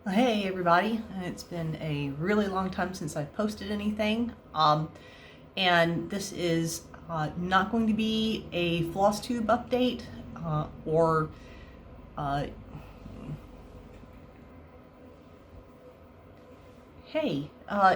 Hey everybody, it's been a really long time since I've posted anything, and this is not going to be a floss tube update or uh, hey,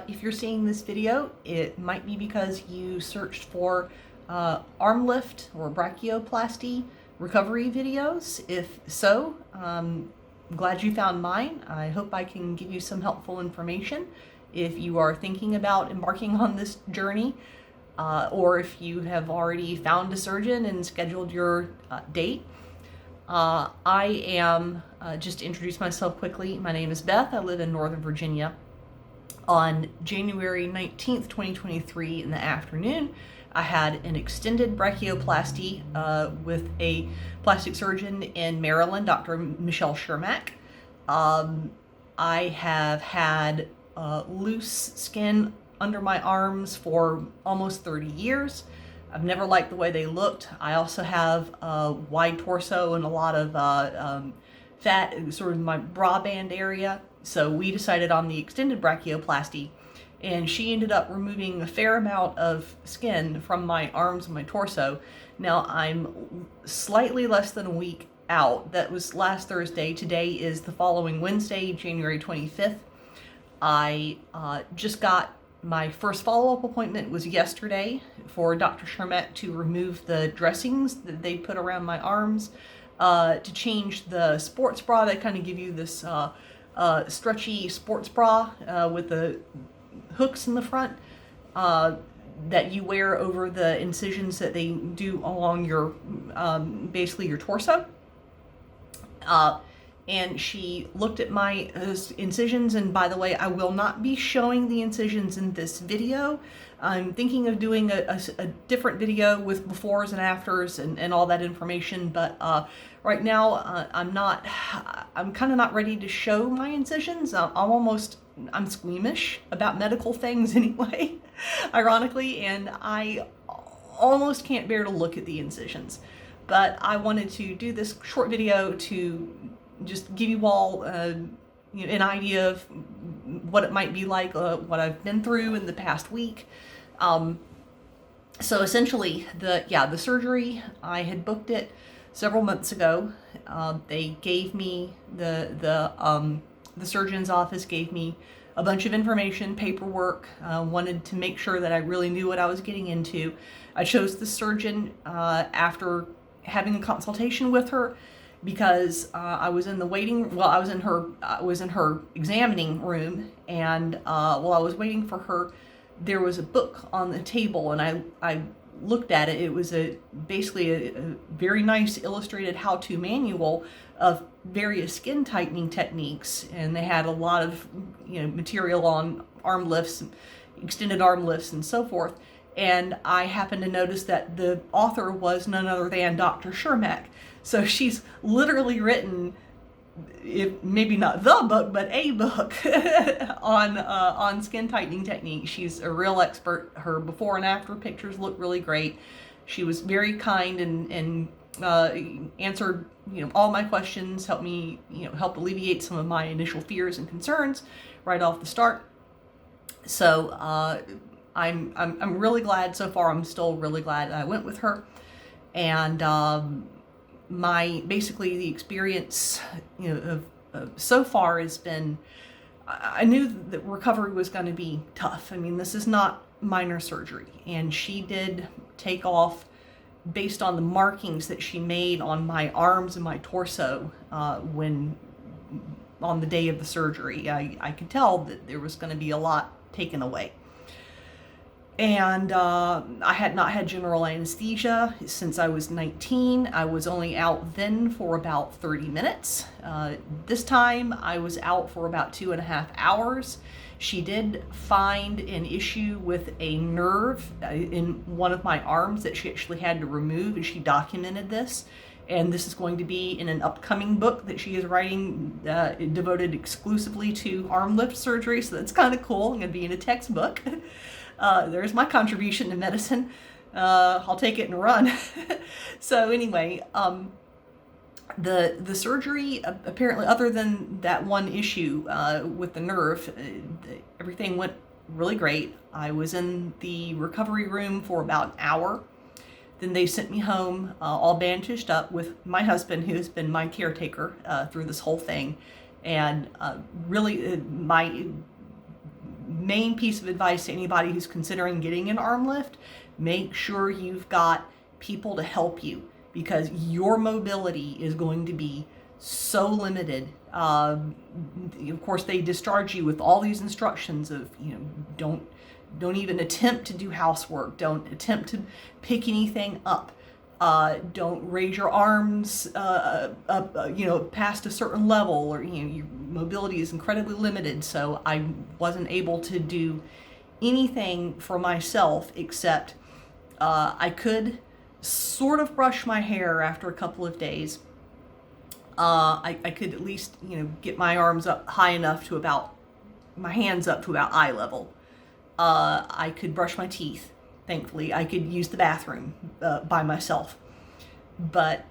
if you're seeing this video, it might be because you searched for arm lift or brachioplasty recovery videos. If so, I'm glad you found mine. I hope I can give you some helpful information if you are thinking about embarking on this journey, or if you have already found a surgeon and scheduled your date. I am, just to introduce myself quickly, my name is Beth. I live in Northern Virginia. On January 19th, 2023 in the afternoon, I had an extended brachioplasty with a plastic surgeon in Maryland, Dr. Michelle Shermack. I have had loose skin under my arms for almost 30 years. I've never liked the way they looked. I also have a wide torso and a lot of fat, sort of in my bra band area. So we decided on the extended brachioplasty, and she ended up removing a fair amount of skin from my arms and my torso. Now I'm slightly less than a week out. That was last Thursday. Today is the following Wednesday, January 25th. I just got my first follow-up appointment was yesterday for Dr. Shermack to remove the dressings that they put around my arms, to change the sports bra. They kind of give you this stretchy sports bra with the hooks in the front that you wear over the incisions that they do along your basically your torso. And she looked at my incisions, and by the way, I will not be showing the incisions in this video. I'm thinking of doing a different video with befores and afters and all that information, but right now I'm kind of not ready to show my incisions. I'm squeamish about medical things anyway, ironically, and I almost can't bear to look at the incisions. But I wanted to do this short video to just give you all an idea of what it might be like, what I've been through in the past week. So essentially, the surgery, I had booked it several months ago. They gave me the surgeon's office gave me a bunch of information, paperwork. Wanted to make sure that I really knew what I was getting into. I chose the surgeon after having a consultation with her, because I was in her examining room, and while I was waiting for her, there was a book on the table, and I looked at it. It was basically a very nice illustrated how-to manual of various skin tightening techniques, and they had a lot of material on arm lifts, extended arm lifts, and so forth. And I happened to notice that the author was none other than Dr. Shermack. So she's literally written, maybe not the book, but a book on skin tightening techniques. She's a real expert. Her before and after pictures look really great. She was very kind and answered all my questions, helped me help alleviate some of my initial fears and concerns right off the start. So I'm really glad so far. I'm still really glad I went with her, and basically the experience of so far has been, I knew that recovery was going to be tough. I mean, this is not minor surgery, and she did take off based on the markings that she made on my arms and my torso when on the day of the surgery. I could tell that there was going to be a lot taken away. And I had not had general anesthesia since I was 19. I was only out then for about 30 minutes. This time I was out for about 2.5 hours. She did find an issue with a nerve in one of my arms that she actually had to remove, and she documented this. And this is going to be in an upcoming book that she is writing, devoted exclusively to arm lift surgery. So that's kind of cool. I'm going to be in a textbook. There's my contribution to medicine. I'll take it and run. So anyway, The surgery, apparently, other than that one issue with the nerve, everything went really great. I was in the recovery room for about an hour. Then they sent me home, all bandaged up, with my husband, who has been my caretaker through this whole thing. And really, my main piece of advice to anybody who's considering getting an arm lift: make sure you've got people to help you, because your mobility is going to be so limited. Of course, they discharge you with all these instructions of, don't even attempt to do housework. Don't attempt to pick anything up. Don't raise your arms up, past a certain level, or your mobility is incredibly limited. So I wasn't able to do anything for myself except I could sort of brush my hair after a couple of days. I could at least, get my arms up high enough to my hands up to about eye level. I could brush my teeth. Thankfully, I could use the bathroom by myself. But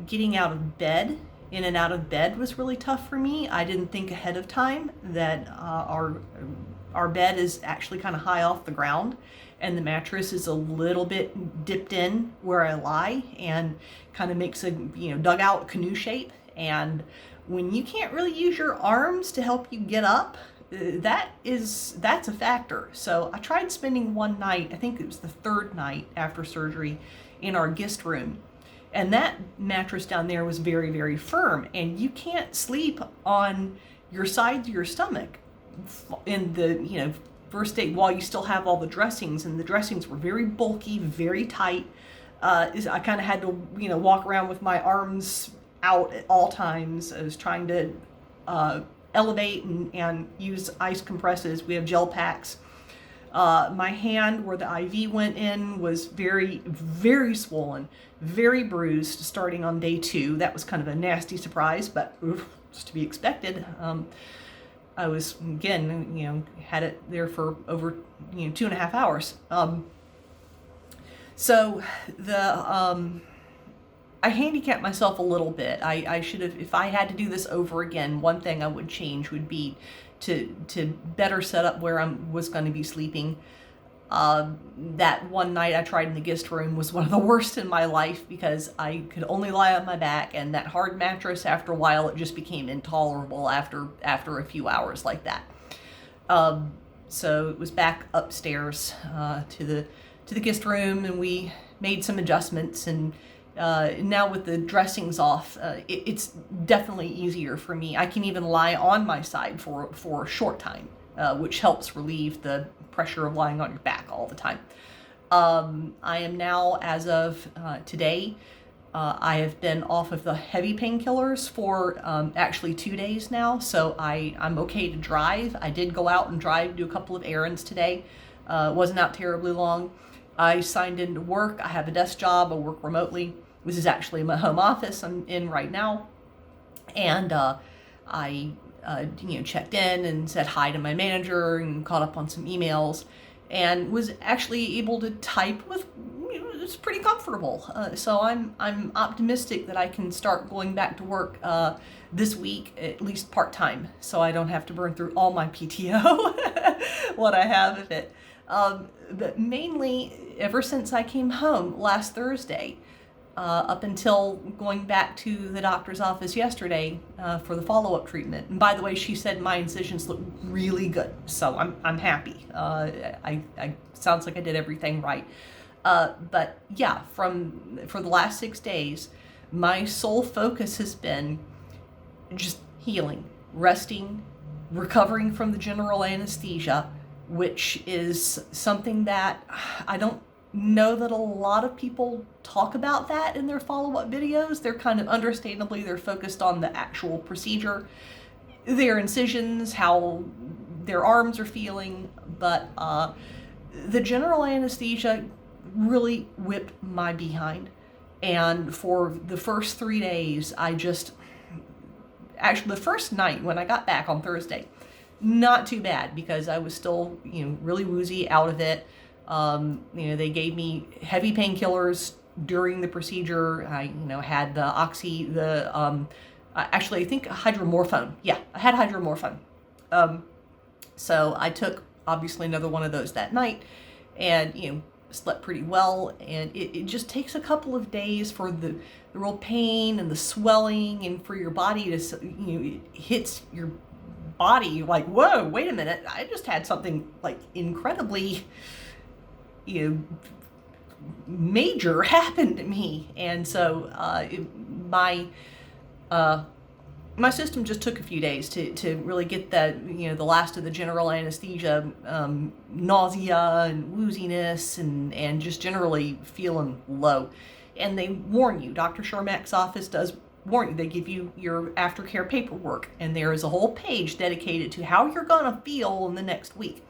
getting out of bed, in and out of bed, was really tough for me. I didn't think ahead of time that our bed is actually kind of high off the ground, and the mattress is a little bit dipped in where I lie, and kind of makes a dugout canoe shape. And when you can't really use your arms to help you get up, that's a factor. So I tried spending one night, I think it was the third night after surgery, in our guest room. And that mattress down there was very, very firm. And you can't sleep on your sides of your stomach in the, first day, while you still have all the dressings. And the dressings were very bulky, very tight. I kind of had to, walk around with my arms out at all times. I was trying to elevate and use ice compresses. We have gel packs. My hand where the IV went in was very, very swollen, very bruised starting on day 2. That was kind of a nasty surprise, but it's to be expected. I was, again, had it there for over, 2.5 hours. So I handicapped myself a little bit. I should have, if I had to do this over again, one thing I would change would be to better set up where I was going to be sleeping. That one night I tried in the guest room was one of the worst in my life, because I could only lie on my back, and that hard mattress, after a while, it just became intolerable after a few hours like that. So it was back upstairs to the guest room, and we made some adjustments, and now with the dressings off, it's definitely easier for me. I can even lie on my side for a short time, which helps relieve the pressure of lying on your back all the time. I am now, as of today, I have been off of the heavy painkillers for actually 2 days now, so I'm okay to drive. I did go out and drive, do a couple of errands today. Wasn't out terribly long. I signed into work. I have a desk job. I work remotely. This is actually my home office I'm in right now. And I checked in and said hi to my manager and caught up on some emails, and was actually able to type with, it's pretty comfortable. So I'm optimistic that I can start going back to work this week, at least part-time, so I don't have to burn through all my PTO, what I have of it. But mainly, ever since I came home last Thursday, up until going back to the doctor's office yesterday for the follow-up treatment. And by the way, she said my incisions look really good, so I'm happy. I sounds like I did everything right. But yeah, for the last 6 days, my sole focus has been just healing, resting, recovering from the general anesthesia, which is something that I don't know that a lot of people talk about that in their follow-up videos. They're kind of, understandably, they're focused on the actual procedure, their incisions, how their arms are feeling, but the general anesthesia really whipped my behind. And for the first 3 days, actually the first night when I got back on Thursday, not too bad, because I was still, really woozy out of it. They gave me heavy painkillers during the procedure. I had the actually I think hydromorphone. Yeah, I had hydromorphone. So I took obviously another one of those that night, and slept pretty well. And it just takes a couple of days for the real pain and the swelling, and for your body to it hits your body like, whoa, wait a minute, I just had something like incredibly major happen to me. And so my system just took a few days to really get that, the last of the general anesthesia, nausea and wooziness, and just generally feeling low. And they warn you, Dr. Sharmak's office does warn you. They give you your aftercare paperwork, and there is a whole page dedicated to how you're going to feel in the next week.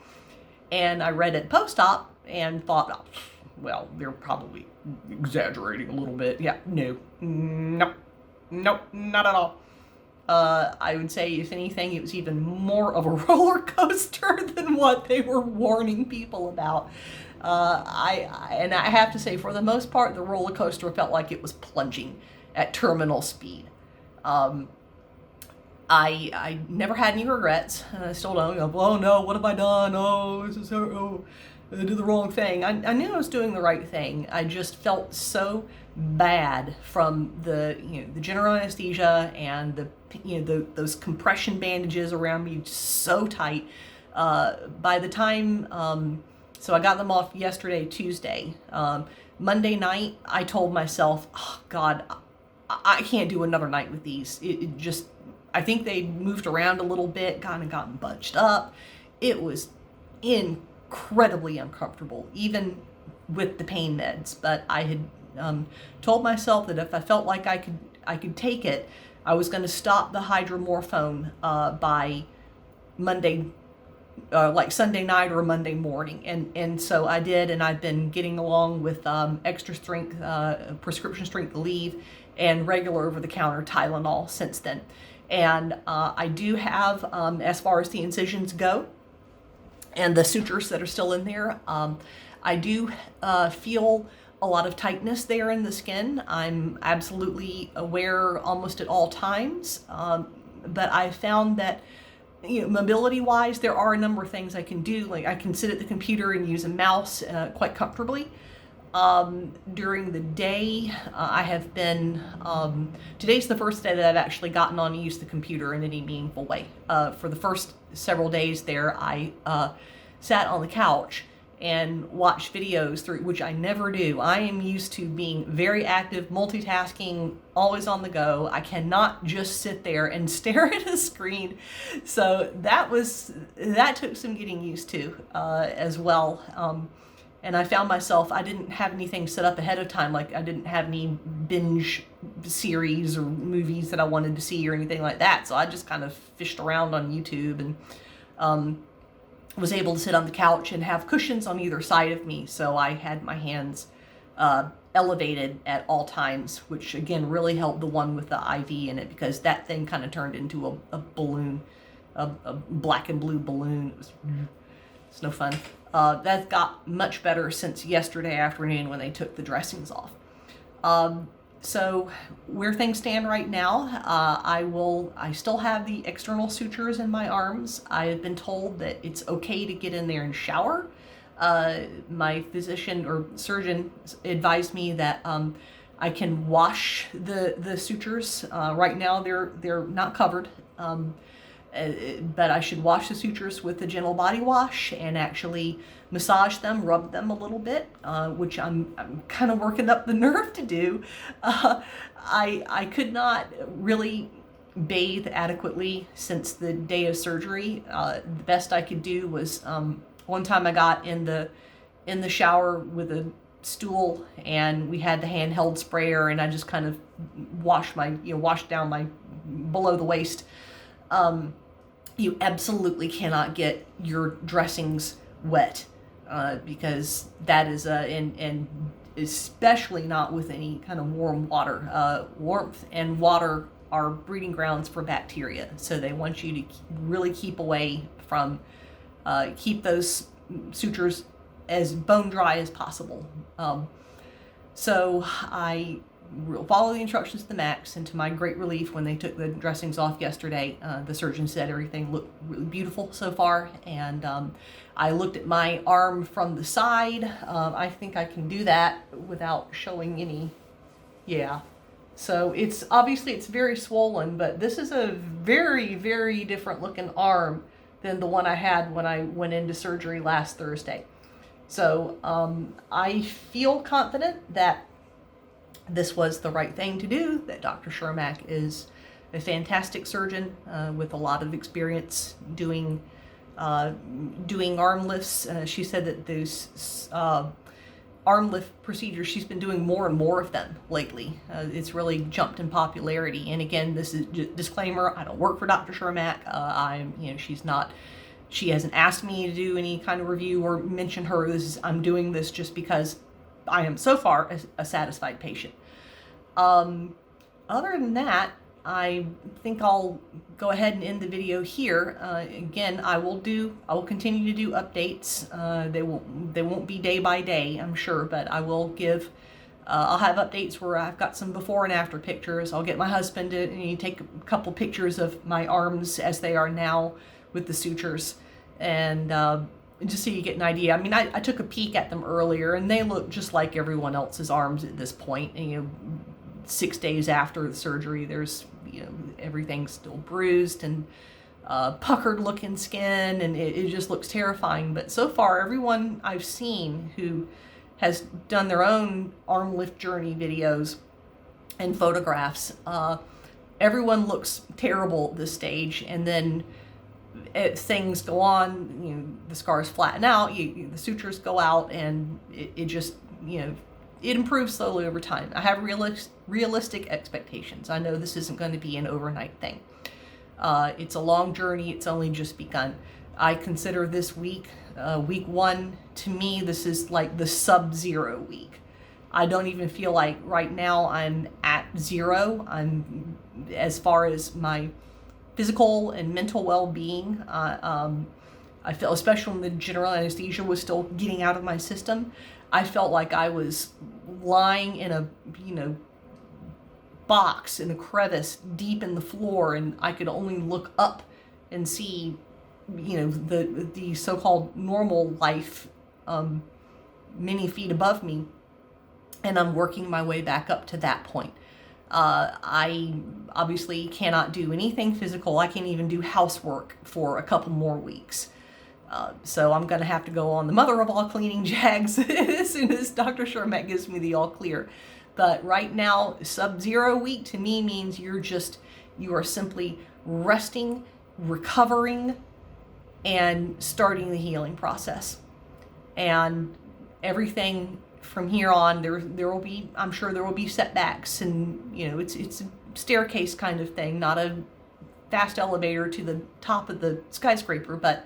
And I read it post-op and thought, oh, well, they're probably exaggerating a little bit. Yeah, nope, not at all. I would say, if anything, it was even more of a roller coaster than what they were warning people about. I have to say, for the most part, the roller coaster felt like it was plunging at terminal speed. I never had any regrets, and I still don't. Oh no, what have I done? Oh, this is I did the wrong thing. I knew I was doing the right thing. I just felt so bad from the general anesthesia and those compression bandages around me, so tight. By the time so I got them off yesterday, Tuesday. Monday night, I told myself, oh God, I can't do another night with these. It just, I think they moved around a little bit, kind of gotten bunched up. It was incredibly uncomfortable, even with the pain meds. But I had told myself that if I felt like I could take it, I was going to stop the hydromorphone by Monday, like Sunday night or Monday morning. And so I did, and I've been getting along with extra strength, prescription strength Aleve, and regular over-the-counter Tylenol since then. And I do have, as far as the incisions go, and the sutures that are still in there, I do feel a lot of tightness there in the skin. I'm absolutely aware almost at all times, but I found that mobility-wise, there are a number of things I can do. Like, I can sit at the computer and use a mouse quite comfortably. During the day, I have been, today's the first day that I've actually gotten on to use the computer in any meaningful way. For the first several days there, I sat on the couch and watched videos through, which I never do. I am used to being very active, multitasking, always on the go. I cannot just sit there and stare at a screen. So that took some getting used to as well. And I found myself, I didn't have anything set up ahead of time. Like, I didn't have any binge series or movies that I wanted to see or anything like that. So I just kind of fished around on YouTube and was able to sit on the couch and have cushions on either side of me. So I had my hands elevated at all times, which again really helped the one with the IV in it, because that thing kind of turned into a balloon, a black and blue balloon. It's no fun. That got much better since yesterday afternoon when they took the dressings off. So where things stand right now, I still have the external sutures in my arms. I've been told that it's okay to get in there and shower. My physician or surgeon advised me that I can wash the sutures. Right now they're not covered. But I should wash the sutures with a gentle body wash and actually massage them, rub them a little bit, which I'm kind of working up the nerve to do. I could not really bathe adequately since the day of surgery. The best I could do was one time I got in the shower with a stool, and we had the handheld sprayer, and I just kind of washed down my below the waist. You absolutely cannot get your dressings wet because that is and especially not with any kind of warm water. Warmth and water are breeding grounds for bacteria, so they want you to really keep away from keep those sutures as bone dry as possible. So I follow the instructions to the max, and to my great relief, when they took the dressings off yesterday, the surgeon said everything looked really beautiful so far. And I looked at my arm from the side. I think I can do that without showing any, yeah. So it's obviously it's very swollen, but this is a very, very different looking arm than the one I had when I went into surgery last Thursday. So I feel confident that this was the right thing to do, that Dr. Shermack is a fantastic surgeon with a lot of experience doing arm lifts. She said that those arm lift procedures, she's been doing more and more of them lately. It's really jumped in popularity. And again, this is disclaimer, I don't work for Dr. Shermack. She hasn't asked me to do any kind of review or mention her. I'm doing this just because I am so far a satisfied patient. Other than that, I think I'll go ahead and end the video here. Again, I will continue to do updates. They won't be day by day, I'm sure, but I will give. I'll have updates where I've got some before and after pictures. I'll get my husband to take a couple pictures of my arms as they are now with the sutures, and just so you get an idea. I mean, I took a peek at them earlier, and they look just like everyone else's arms at this point. And, 6 days after the surgery, there's, everything's still bruised and puckered looking skin, and it just looks terrifying. But so far, everyone I've seen who has done their own arm lift journey videos and photographs, everyone looks terrible at this stage. And then as things go on, the scars flatten out, the sutures go out, and it just, it improves slowly over time. I have realistic expectations. I know this isn't going to be an overnight thing. It's a long journey. It's only just begun. I consider this week, week 1, to me, this is like the sub-zero week. I don't even feel like right now I'm at zero. I'm, as far as my physical and mental well-being, I felt, especially when the general anesthesia was still getting out of my system, I felt like I was lying in a, box in a crevice deep in the floor, and I could only look up and see, the so-called normal life many feet above me, and I'm working my way back up to that point. I obviously cannot do anything physical. I can't even do housework for a couple more weeks. So I'm going to have to go on the mother of all cleaning jags as soon as Dr. Shermack gives me the all clear. But right now, sub-zero week to me means you are simply resting, recovering, and starting the healing process. And everything from here on, there will be, I'm sure there will be setbacks, and it's a staircase kind of thing, not a fast elevator to the top of the skyscraper, but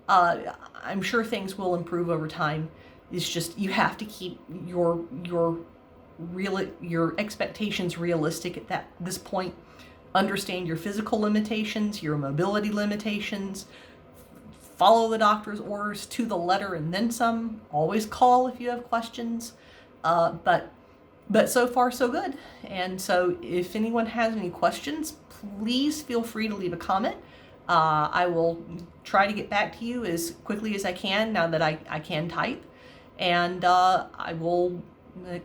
I'm sure things will improve over time. It's just you have to keep your expectations realistic at this point. Understand your physical limitations, your mobility limitations. Follow the doctor's orders to the letter and then some. Always call if you have questions. But so far so good. And so if anyone has any questions, please feel free to leave a comment. I will try to get back to you as quickly as I can now that I can type. And I will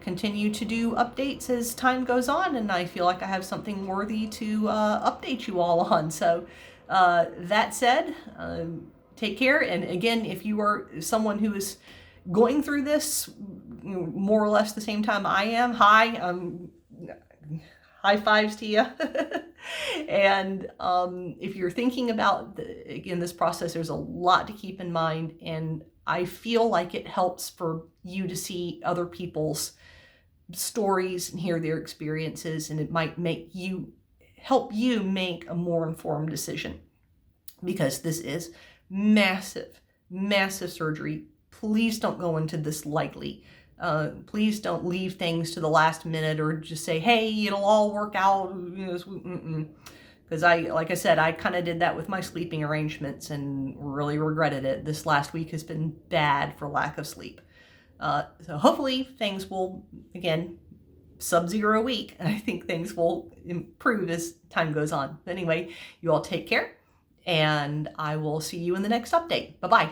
continue to do updates as time goes on, and I feel like I have something worthy to update you all on. So that said, take care. And again, if you are someone who is going through this more or less the same time I am, high fives to you. And if you're thinking about, this process, there's a lot to keep in mind. And I feel like it helps for you to see other people's stories and hear their experiences. And it might help you make a more informed decision, because this is massive, massive surgery. Please don't go into this lightly. Please don't leave things to the last minute or just say, hey, it'll all work out. Because like I said, I kind of did that with my sleeping arrangements and really regretted it. This last week has been bad for lack of sleep. So hopefully things will, again, sub-zero a week. I think things will improve as time goes on. But anyway, you all take care, and I will see you in the next update. Bye-bye.